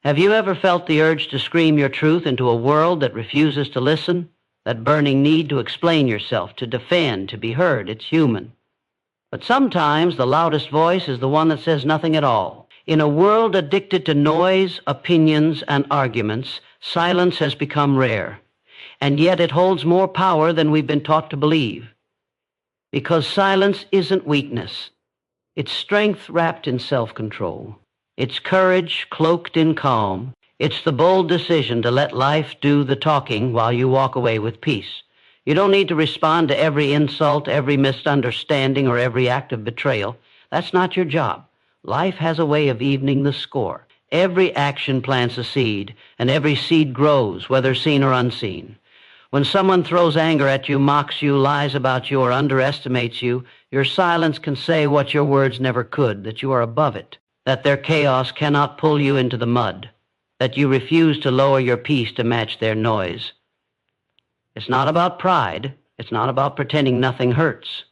Have you ever felt the urge to scream your truth into a world that refuses to listen? That burning need to explain yourself, to defend, to be heard? It's human. But sometimes the loudest voice is the one that says nothing at all. In a world addicted to noise, opinions, and arguments, silence has become rare. And yet it holds more power than we've been taught to believe. Because silence isn't weakness. It's strength wrapped in self-control. It's courage cloaked in calm. It's the bold decision to let life do the talking while you walk away with peace. You don't need to respond to every insult, every misunderstanding, or every act of betrayal. That's not your job. Life has a way of evening the score. Every action plants a seed, and every seed grows, whether seen or unseen. When someone throws anger at you, mocks you, lies about you, or underestimates you, your silence can say what your words never could, that you are above it, that their chaos cannot pull you into the mud, that you refuse to lower your peace to match their noise. It's not about pride. It's not about pretending nothing hurts.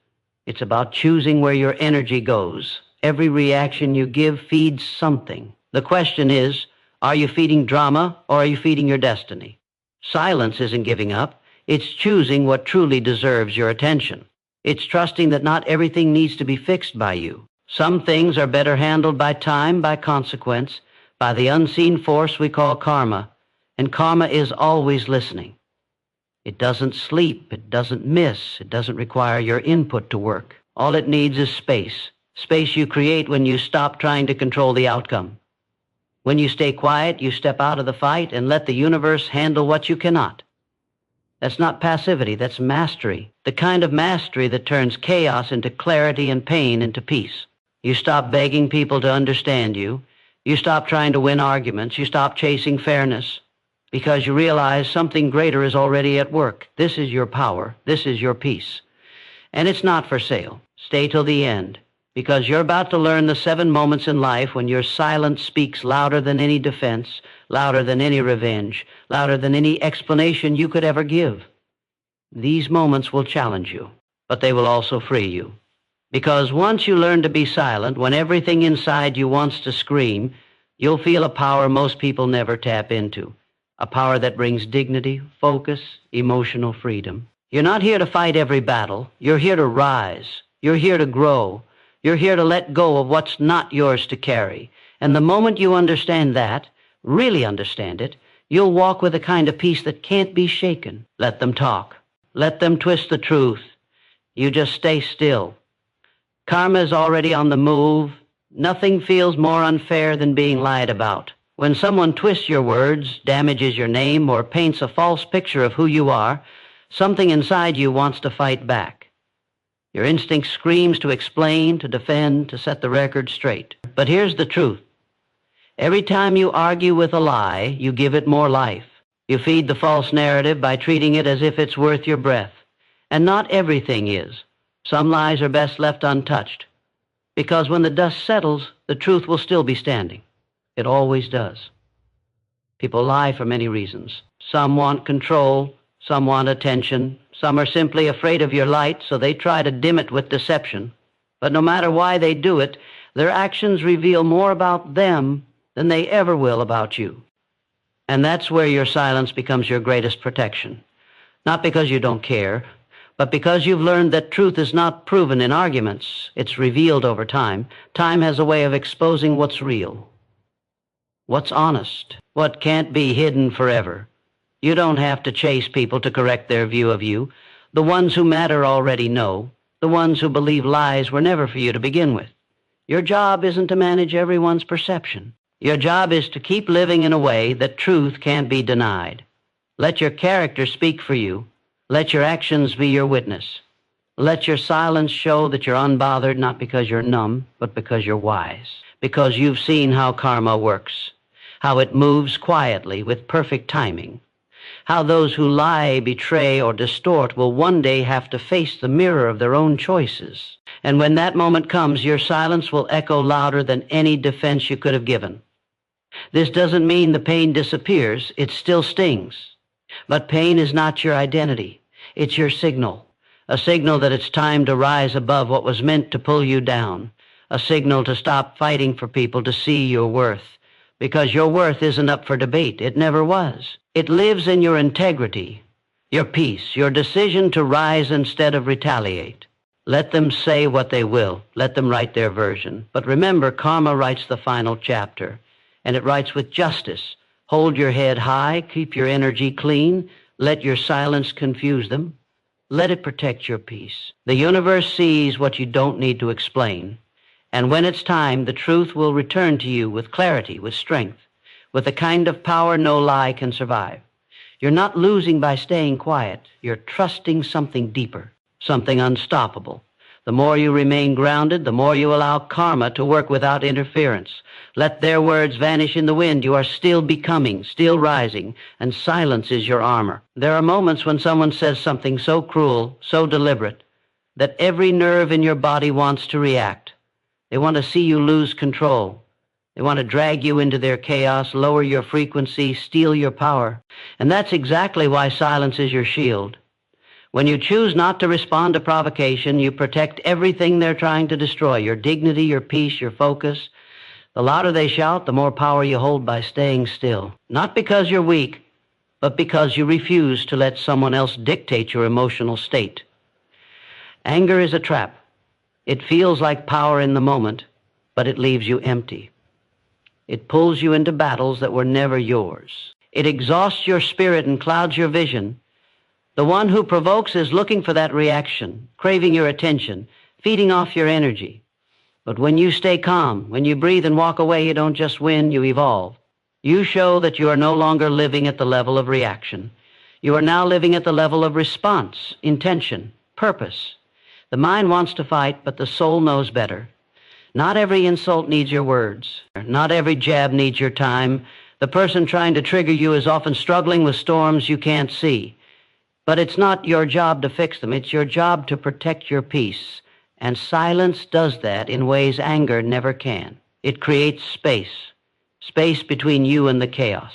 It's about choosing where your energy goes. Every reaction you give feeds something. The question is, are you feeding drama or are you feeding your destiny? Silence isn't giving up. It's choosing what truly deserves your attention. It's trusting that not everything needs to be fixed by you. Some things are better handled by time, by consequence, by the unseen force we call karma, and karma is always listening. It doesn't sleep, it doesn't miss, it doesn't require your input to work. All it needs is space. Space you create when you stop trying to control the outcome. When you stay quiet, you step out of the fight and let the universe handle what you cannot. That's not passivity, that's mastery. The kind of mastery that turns chaos into clarity and pain into peace. You stop begging people to understand you. You stop trying to win arguments. You stop chasing fairness because you realize something greater is already at work. This is your power. This is your peace. And it's not for sale. Stay till the end because you're about to learn the 7 moments in life when your silence speaks louder than any defense, louder than any revenge, louder than any explanation you could ever give. These moments will challenge you, but they will also free you. Because once you learn to be silent, when everything inside you wants to scream, you'll feel a power most people never tap into. A power that brings dignity, focus, emotional freedom. You're not here to fight every battle. You're here to rise. You're here to grow. You're here to let go of what's not yours to carry. And the moment you understand that, really understand it, you'll walk with a kind of peace that can't be shaken. Let them talk. Let them twist the truth. You just stay still. Karma is already on the move. Nothing feels more unfair than being lied about. When someone twists your words, damages your name, or paints a false picture of who you are, something inside you wants to fight back. Your instinct screams to explain, to defend, to set the record straight. But here's the truth. Every time you argue with a lie, you give it more life. You feed the false narrative by treating it as if it's worth your breath. And not everything is. Some lies are best left untouched, because when the dust settles, the truth will still be standing. It always does. People lie for many reasons. Some want control, some want attention, some are simply afraid of your light, so they try to dim it with deception. But no matter why they do it, their actions reveal more about them than they ever will about you. And that's where your silence becomes your greatest protection. Not because you don't care, but because you've learned that truth is not proven in arguments, it's revealed over time. Time has a way of exposing what's real, what's honest, what can't be hidden forever. You don't have to chase people to correct their view of you. The ones who matter already know. The ones who believe lies were never for you to begin with. Your job isn't to manage everyone's perception. Your job is to keep living in a way that truth can't be denied. Let your character speak for you. Let your actions be your witness. Let your silence show that you're unbothered, not because you're numb, but because you're wise. Because you've seen how karma works, how it moves quietly with perfect timing, how those who lie, betray, or distort will one day have to face the mirror of their own choices. And when that moment comes, your silence will echo louder than any defense you could have given. This doesn't mean the pain disappears. It still stings. But pain is not your identity. It's your signal, a signal that it's time to rise above what was meant to pull you down, a signal to stop fighting for people to see your worth, because your worth isn't up for debate. It never was. It lives in your integrity, your peace, your decision to rise instead of retaliate. Let them say what they will. Let them write their version. But remember, karma writes the final chapter, and it writes with justice. Hold your head high, keep your energy clean, let your silence confuse them. Let it protect your peace. The universe sees what you don't need to explain. And when it's time, the truth will return to you with clarity, with strength, with the kind of power no lie can survive. You're not losing by staying quiet. You're trusting something deeper, something unstoppable. The more you remain grounded, the more you allow karma to work without interference. Let their words vanish in the wind. You are still becoming, still rising, and silence is your armor. There are moments when someone says something so cruel, so deliberate, that every nerve in your body wants to react. They want to see you lose control. They want to drag you into their chaos, lower your frequency, steal your power. And that's exactly why silence is your shield. When you choose not to respond to provocation, you protect everything they're trying to destroy, your dignity, your peace, your focus. The louder they shout, the more power you hold by staying still. Not because you're weak, but because you refuse to let someone else dictate your emotional state. Anger is a trap. It feels like power in the moment, but it leaves you empty. It pulls you into battles that were never yours. It exhausts your spirit and clouds your vision. The one who provokes is looking for that reaction, craving your attention, feeding off your energy. But when you stay calm, when you breathe and walk away, you don't just win, you evolve. You show that you are no longer living at the level of reaction. You are now living at the level of response, intention, purpose. The mind wants to fight, but the soul knows better. Not every insult needs your words. Not every jab needs your time. The person trying to trigger you is often struggling with storms you can't see. But it's not your job to fix them. It's your job to protect your peace. And silence does that in ways anger never can. It creates space, space between you and the chaos,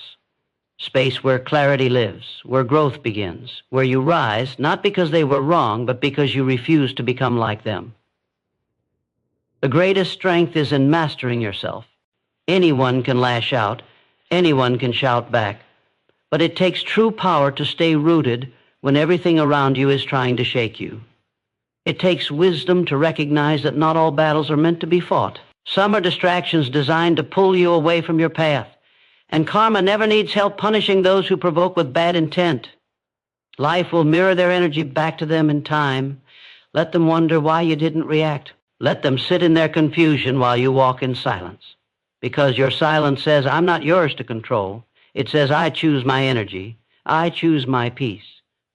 space where clarity lives, where growth begins, where you rise, not because they were wrong, but because you refuse to become like them. The greatest strength is in mastering yourself. Anyone can lash out. Anyone can shout back. But it takes true power to stay rooted when everything around you is trying to shake you. It takes wisdom to recognize that not all battles are meant to be fought. Some are distractions designed to pull you away from your path. And karma never needs help punishing those who provoke with bad intent. Life will mirror their energy back to them in time. Let them wonder why you didn't react. Let them sit in their confusion while you walk in silence. Because your silence says, I'm not yours to control. It says, I choose my energy. I choose my peace.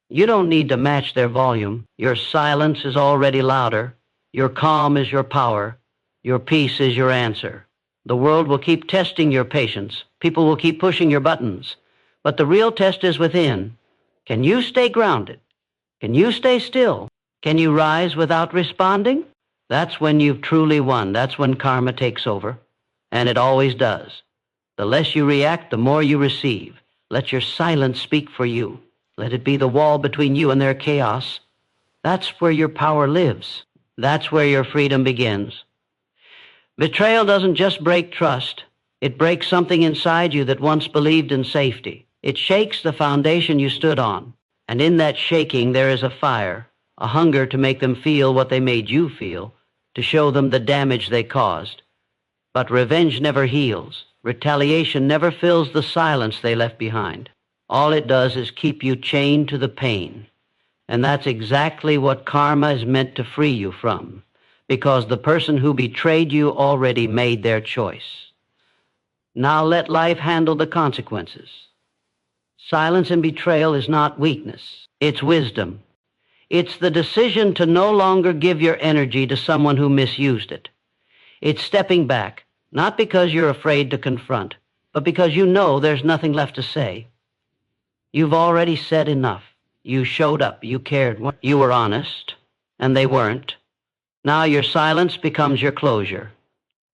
You don't need to match their volume. Your silence is already louder. Your calm is your power. Your peace is your answer. The world will keep testing your patience. People will keep pushing your buttons. But the real test is within. Can you stay grounded? Can you stay still? Can you rise without responding? That's when you've truly won. That's when karma takes over. And it always does. The less you react, the more you receive. Let your silence speak for you. Let it be the wall between you and their chaos. That's where your power lives. That's where your freedom begins. Betrayal doesn't just break trust. It breaks something inside you that once believed in safety. It shakes the foundation you stood on. And in that shaking, there is a fire, a hunger to make them feel what they made you feel, to show them the damage they caused. But revenge never heals. Retaliation never fills the silence they left behind. All it does is keep you chained to the pain. And that's exactly what karma is meant to free you from, because the person who betrayed you already made their choice. Now let life handle the consequences. Silence and betrayal is not weakness. It's wisdom. It's the decision to no longer give your energy to someone who misused it. It's stepping back, not because you're afraid to confront, but because you know there's nothing left to say. You've already said enough. You showed up. You cared. You were honest, and they weren't. Now your silence becomes your closure.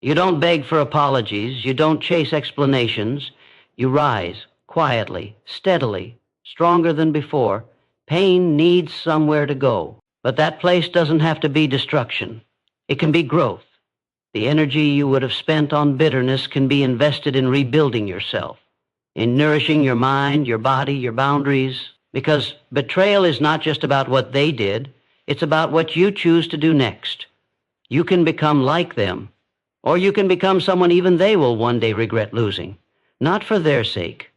You don't beg for apologies. You don't chase explanations. You rise quietly, steadily, stronger than before. Pain needs somewhere to go, but that place doesn't have to be destruction. It can be growth. The energy you would have spent on bitterness can be invested in rebuilding yourself, in nourishing your mind, your body, your boundaries, because betrayal is not just about what they did, it's about what you choose to do next. You can become like them, or you can become someone even they will one day regret losing, not for their sake,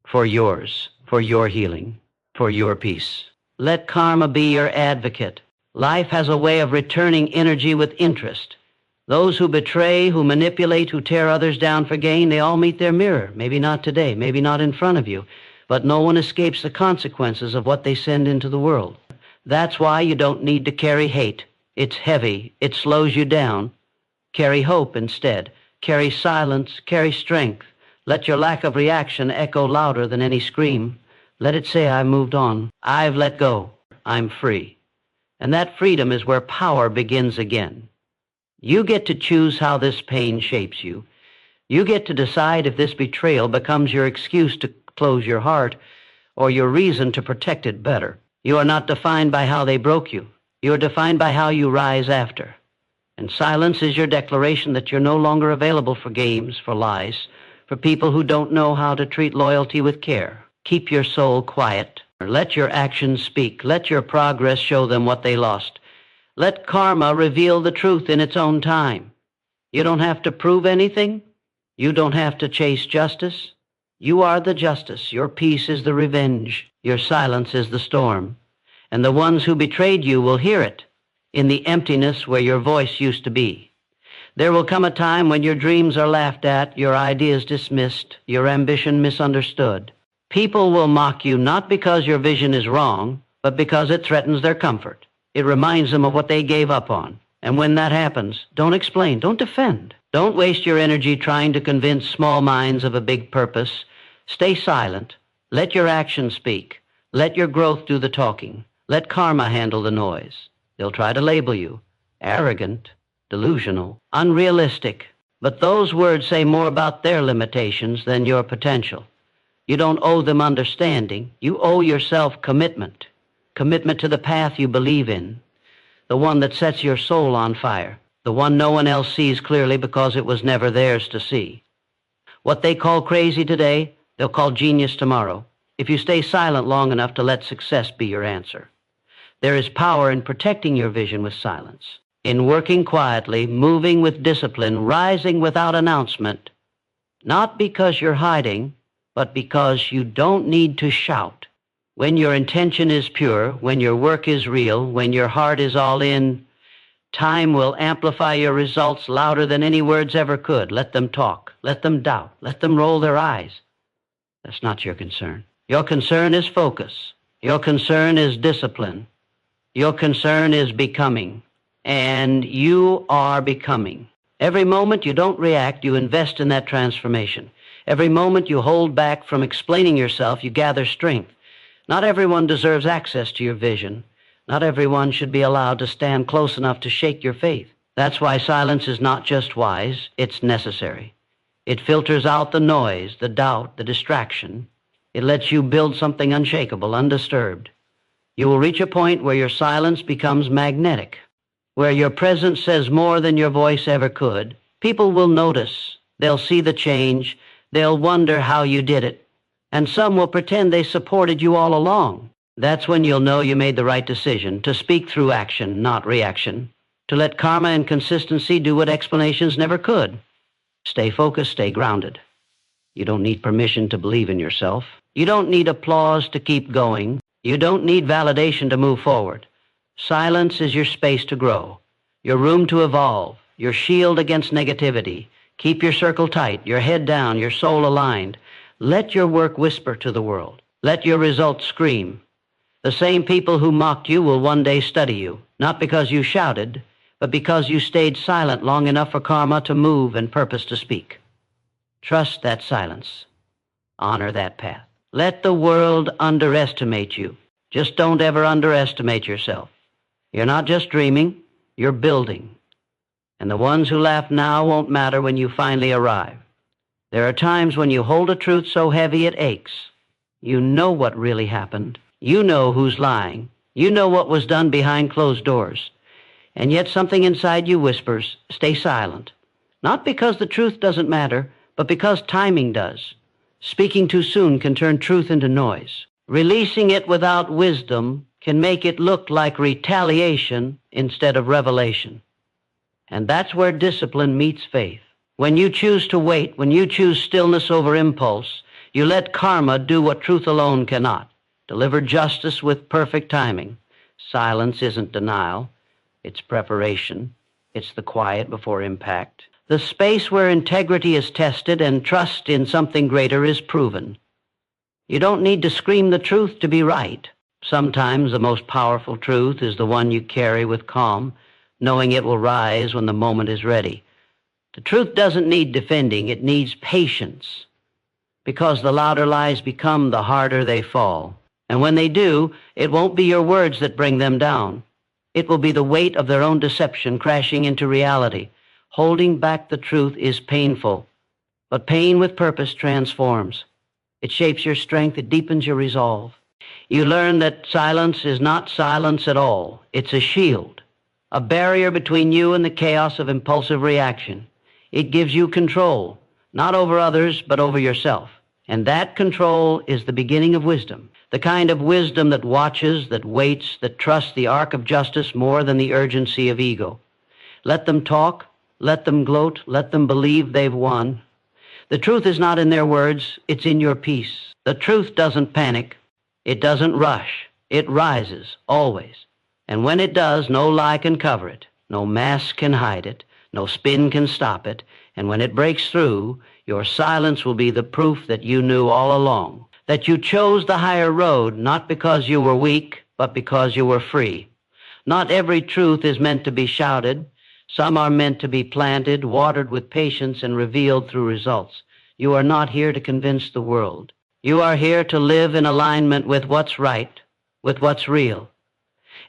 for yours, for your healing, for your peace. Let karma be your advocate. Life has a way of returning energy with interest. Those who betray, who manipulate, who tear others down for gain, they all meet their mirror. Maybe not today, maybe not in front of you, but no one escapes the consequences of what they send into the world. That's why you don't need to carry hate. It's heavy. It slows you down. Carry hope instead. Carry silence. Carry strength. Let your lack of reaction echo louder than any scream. Let it say, I've moved on. I've let go. I'm free. And that freedom is where power begins again. You get to choose how this pain shapes you. You get to decide if this betrayal becomes your excuse to close your heart or your reason to protect it better. You are not defined by how they broke you. You are defined by how you rise after. And silence is your declaration that you're no longer available for games, for lies, for people who don't know how to treat loyalty with care. Keep your soul quiet. Let your actions speak. Let your progress show them what they lost. Let karma reveal the truth in its own time. You don't have to prove anything. You don't have to chase justice. You are the justice. Your peace is the revenge. Your silence is the storm. And the ones who betrayed you will hear it in the emptiness where your voice used to be. There will come a time when your dreams are laughed at, your ideas dismissed, your ambition misunderstood. People will mock you not because your vision is wrong, but because it threatens their comfort. It reminds them of what they gave up on. And when that happens, don't explain, don't defend. Don't waste your energy trying to convince small minds of a big purpose. Stay silent. Let your actions speak. Let your growth do the talking. Let karma handle the noise. They'll try to label you arrogant, delusional, unrealistic. But those words say more about their limitations than your potential. You don't owe them understanding. You owe yourself commitment. Commitment to the path you believe in, the one that sets your soul on fire, the one no one else sees clearly because it was never theirs to see. What they call crazy today, they'll call genius tomorrow, if you stay silent long enough to let success be your answer. There is power in protecting your vision with silence, in working quietly, moving with discipline, rising without announcement, not because you're hiding, but because you don't need to shout. When your intention is pure, when your work is real, when your heart is all in, time will amplify your results louder than any words ever could. Let them talk. Let them doubt. Let them roll their eyes. That's not your concern. Your concern is focus. Your concern is discipline. Your concern is becoming. And you are becoming. Every moment you don't react, you invest in that transformation. Every moment you hold back from explaining yourself, you gather strength. Not everyone deserves access to your vision. Not everyone should be allowed to stand close enough to shake your faith. That's why silence is not just wise, it's necessary. It filters out the noise, the doubt, the distraction. It lets you build something unshakable, undisturbed. You will reach a point where your silence becomes magnetic, where your presence says more than your voice ever could. People will notice. They'll see the change. They'll wonder how you did it. And some will pretend they supported you all along. That's when you'll know you made the right decision, to speak through action, not reaction, to let karma and consistency do what explanations never could. Stay focused, stay grounded. You don't need permission to believe in yourself. You don't need applause to keep going. You don't need validation to move forward. Silence is your space to grow, your room to evolve, your shield against negativity. Keep your circle tight, your head down, your soul aligned. Let your work whisper to the world. Let your results scream. The same people who mocked you will one day study you, not because you shouted, but because you stayed silent long enough for karma to move and purpose to speak. Trust that silence. Honor that path. Let the world underestimate you. Just don't ever underestimate yourself. You're not just dreaming, you're building. And the ones who laugh now won't matter when you finally arrive. There are times when you hold a truth so heavy it aches. You know what really happened. You know who's lying. You know what was done behind closed doors. And yet something inside you whispers, stay silent. Not because the truth doesn't matter, but because timing does. Speaking too soon can turn truth into noise. Releasing it without wisdom can make it look like retaliation instead of revelation. And that's where discipline meets faith. When you choose to wait, when you choose stillness over impulse, you let karma do what truth alone cannot. Deliver justice with perfect timing. Silence isn't denial. It's preparation. It's the quiet before impact. The space where integrity is tested and trust in something greater is proven. You don't need to scream the truth to be right. Sometimes the most powerful truth is the one you carry with calm, knowing it will rise when the moment is ready. The truth doesn't need defending, it needs patience. Because the louder lies become, the harder they fall. And when they do, it won't be your words that bring them down. It will be the weight of their own deception crashing into reality. Holding back the truth is painful, but pain with purpose transforms. It shapes your strength, it deepens your resolve. You learn that silence is not silence at all. It's a shield, a barrier between you and the chaos of impulsive reaction. It gives you control, not over others, but over yourself. And that control is the beginning of wisdom, the kind of wisdom that watches, that waits, that trusts the arc of justice more than the urgency of ego. Let them talk, let them gloat, let them believe they've won. The truth is not in their words, it's in your peace. The truth doesn't panic. It doesn't rush. It rises, always. And when it does, no lie can cover it. No mask can hide it. No spin can stop it. And when it breaks through, your silence will be the proof that you knew all along. That you chose the higher road, not because you were weak, but because you were free. Not every truth is meant to be shouted. Some are meant to be planted, watered with patience, and revealed through results. You are not here to convince the world. You are here to live in alignment with what's right, with what's real.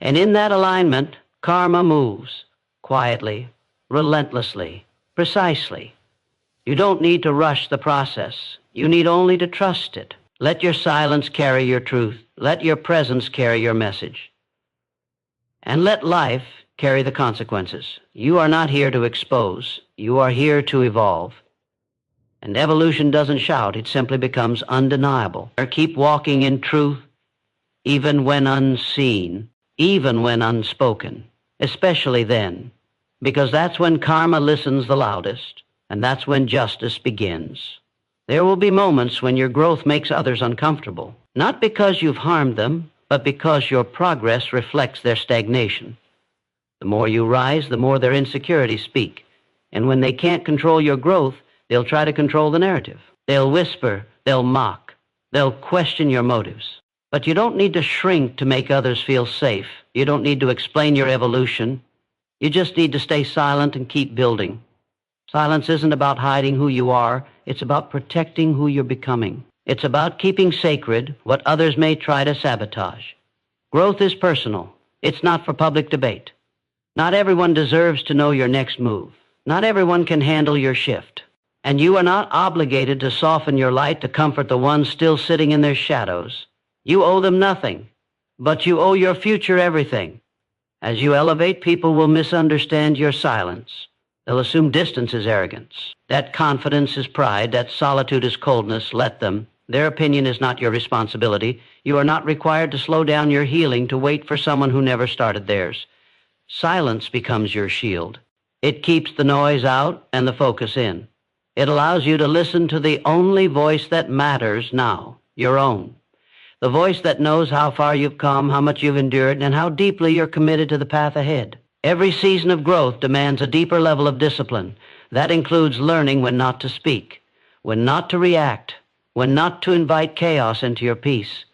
And in that alignment, karma moves, quietly, relentlessly, precisely. You don't need to rush the process. You need only to trust it. Let your silence carry your truth. Let your presence carry your message. And let life carry the consequences. You are not here to expose. You are here to evolve. And evolution doesn't shout. It simply becomes undeniable. Or keep walking in truth, even when unseen, even when unspoken, especially then, because that's when karma listens the loudest, and that's when justice begins. There will be moments when your growth makes others uncomfortable, not because you've harmed them, but because your progress reflects their stagnation. The more you rise, the more their insecurities speak. And when they can't control your growth, they'll try to control the narrative. They'll whisper, they'll mock, they'll question your motives. But you don't need to shrink to make others feel safe. You don't need to explain your evolution. You just need to stay silent and keep building. Silence isn't about hiding who you are. It's about protecting who you're becoming. It's about keeping sacred what others may try to sabotage. Growth is personal. It's not for public debate. Not everyone deserves to know your next move. Not everyone can handle your shift. And you are not obligated to soften your light to comfort the ones still sitting in their shadows. You owe them nothing, but you owe your future everything. As you elevate, people will misunderstand your silence. They'll assume distance is arrogance. That confidence is pride. That solitude is coldness. Let them. Their opinion is not your responsibility. You are not required to slow down your healing to wait for someone who never started theirs. Silence becomes your shield. It keeps the noise out and the focus in. It allows you to listen to the only voice that matters now, your own. The voice that knows how far you've come, how much you've endured, and how deeply you're committed to the path ahead. Every season of growth demands a deeper level of discipline. That includes learning when not to speak, when not to react, when not to invite chaos into your peace.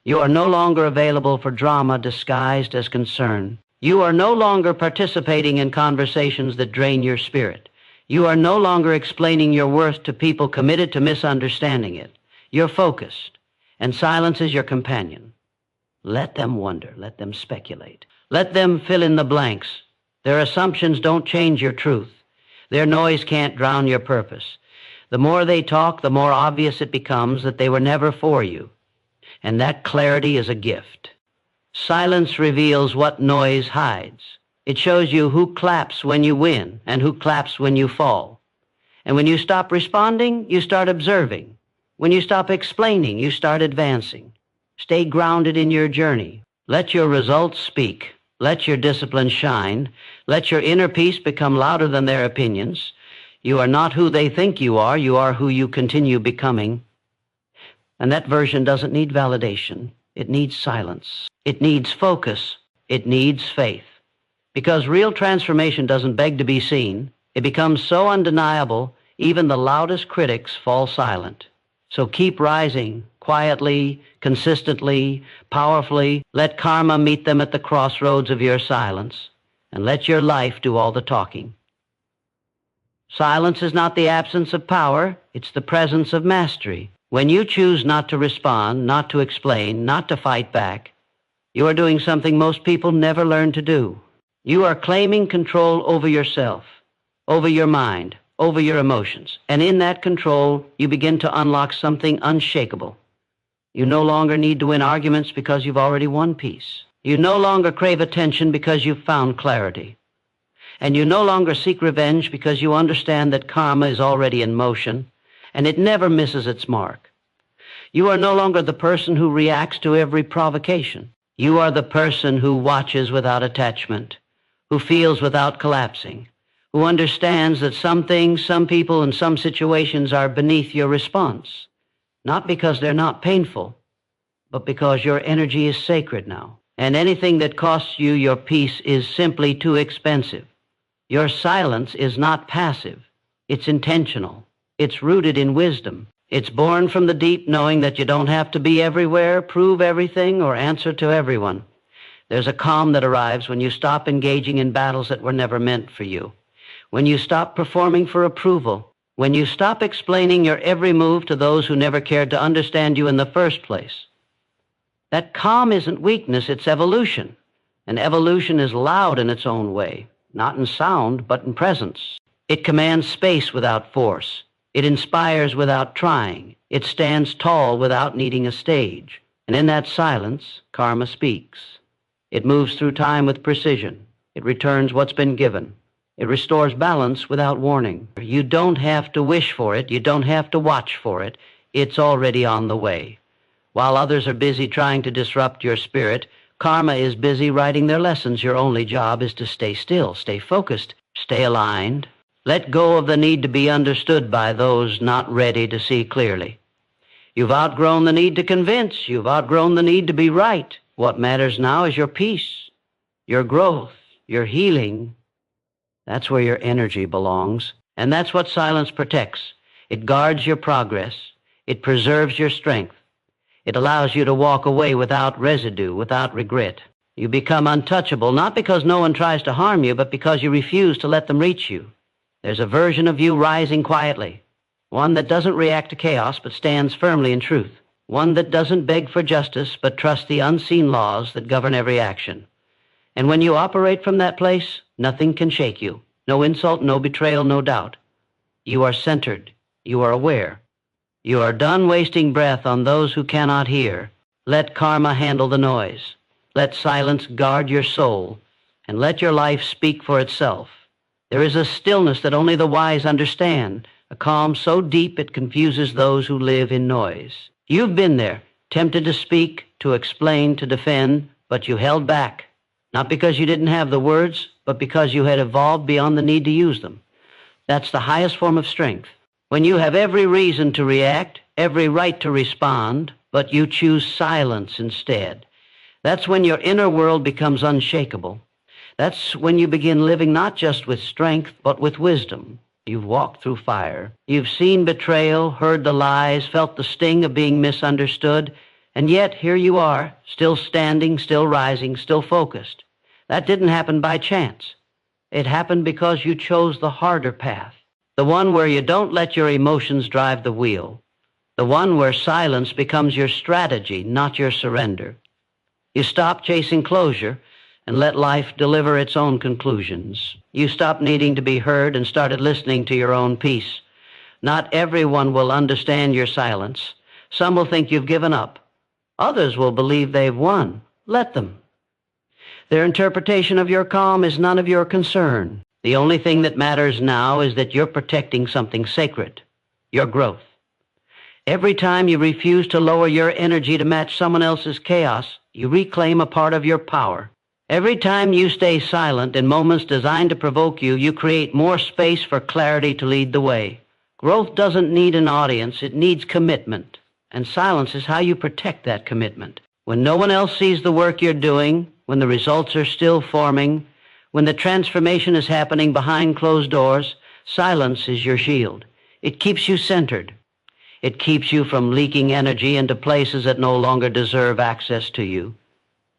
You are no longer available for drama disguised as concern. You are no longer participating in conversations that drain your spirit. You are no longer explaining your worth to people committed to misunderstanding it. You're focused, and silence is your companion. Let them wonder. Let them speculate. Let them fill in the blanks. Their assumptions don't change your truth. Their noise can't drown your purpose. The more they talk, the more obvious it becomes that they were never for you. And that clarity is a gift. Silence reveals what noise hides. It shows you who claps when you win and who claps when you fall. And when you stop responding, you start observing. When you stop explaining, you start advancing. Stay grounded in your journey. Let your results speak. Let your discipline shine. Let your inner peace become louder than their opinions. You are not who they think you are who you continue becoming. And that version doesn't need validation. It needs silence. It needs focus. It needs faith. Because real transformation doesn't beg to be seen. It becomes so undeniable, even the loudest critics fall silent. So keep rising, quietly, consistently, powerfully. Let karma meet them at the crossroads of your silence, and let your life do all the talking. Silence is not the absence of power, it's the presence of mastery. When you choose not to respond, not to explain, not to fight back, you are doing something most people never learn to do. You are claiming control over yourself, over your mind, over your emotions. And in that control, you begin to unlock something unshakable. You no longer need to win arguments because you've already won peace. You no longer crave attention because you've found clarity. And you no longer seek revenge because you understand that karma is already in motion and it never misses its mark. You are no longer the person who reacts to every provocation. You are the person who watches without attachment, who feels without collapsing, who understands that some things, some people, and some situations are beneath your response, not because they're not painful, but because your energy is sacred now. And anything that costs you your peace is simply too expensive. Your silence is not passive. It's intentional. It's rooted in wisdom. It's born from the deep knowing that you don't have to be everywhere, prove everything, or answer to everyone. There's a calm that arrives when you stop engaging in battles that were never meant for you. When you stop performing for approval, when you stop explaining your every move to those who never cared to understand you in the first place. That calm isn't weakness, it's evolution. And evolution is loud in its own way, not in sound, but in presence. It commands space without force. It inspires without trying. It stands tall without needing a stage. And in that silence, karma speaks. It moves through time with precision. It returns what's been given. It restores balance without warning. You don't have to wish for it. You don't have to watch for it. It's already on the way. While others are busy trying to disrupt your spirit, karma is busy writing their lessons. Your only job is to stay still, stay focused, stay aligned. Let go of the need to be understood by those not ready to see clearly. You've outgrown the need to convince. You've outgrown the need to be right. What matters now is your peace, your growth, your healing. That's where your energy belongs. And that's what silence protects. It guards your progress. It preserves your strength. It allows you to walk away without residue, without regret. You become untouchable, not because no one tries to harm you, but because you refuse to let them reach you. There's a version of you rising quietly, one that doesn't react to chaos, but stands firmly in truth, one that doesn't beg for justice, but trusts the unseen laws that govern every action. And when you operate from that place, nothing can shake you. No insult, no betrayal, no doubt. You are centered. You are aware. You are done wasting breath on those who cannot hear. Let karma handle the noise. Let silence guard your soul, and let your life speak for itself. There is a stillness that only the wise understand, a calm so deep it confuses those who live in noise. You've been there, tempted to speak, to explain, to defend, but you held back. Not because you didn't have the words, but because you had evolved beyond the need to use them. That's the highest form of strength. When you have every reason to react, every right to respond, but you choose silence instead. That's when your inner world becomes unshakable. That's when you begin living not just with strength, but with wisdom. You've walked through fire. You've seen betrayal, heard the lies, felt the sting of being misunderstood, and yet here you are, still standing, still rising, still focused. That didn't happen by chance. It happened because you chose the harder path, the one where you don't let your emotions drive the wheel, the one where silence becomes your strategy, not your surrender. You stop chasing closure and let life deliver its own conclusions. You stopped needing to be heard and started listening to your own peace. Not everyone will understand your silence. Some will think you've given up. Others will believe they've won. Let them. Their interpretation of your calm is none of your concern. The only thing that matters now is that you're protecting something sacred, your growth. Every time you refuse to lower your energy to match someone else's chaos, you reclaim a part of your power. Every time you stay silent in moments designed to provoke you, you create more space for clarity to lead the way. Growth doesn't need an audience, it needs commitment. And silence is how you protect that commitment. When no one else sees the work you're doing, when the results are still forming, when the transformation is happening behind closed doors, silence is your shield. It keeps you centered. It keeps you from leaking energy into places that no longer deserve access to you.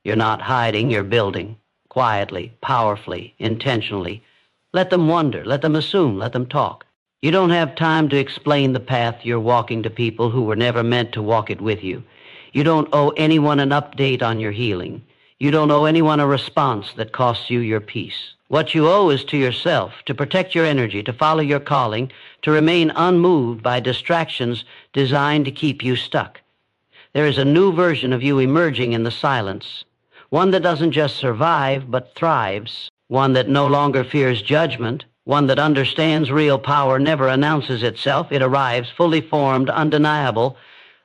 You're not hiding, you're building. Quietly, powerfully, intentionally. Let them wonder, let them assume, let them talk. You don't have time to explain the path you're walking to people who were never meant to walk it with you. You don't owe anyone an update on your healing. You don't owe anyone a response that costs you your peace. What you owe is to yourself, to protect your energy, to follow your calling, to remain unmoved by distractions designed to keep you stuck. There is a new version of you emerging in the silence, one that doesn't just survive, but thrives, one that no longer fears judgment, one that understands real power never announces itself. It arrives fully formed, undeniable.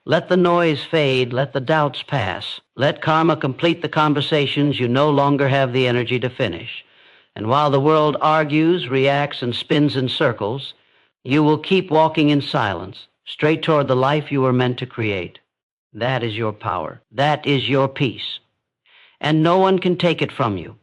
Let the noise fade, let the doubts pass. Let karma complete the conversations you no longer have the energy to finish. And while the world argues, reacts, and spins in circles, you will keep walking in silence, straight toward the life you were meant to create. That is your power. That is your peace. And no one can take it from you.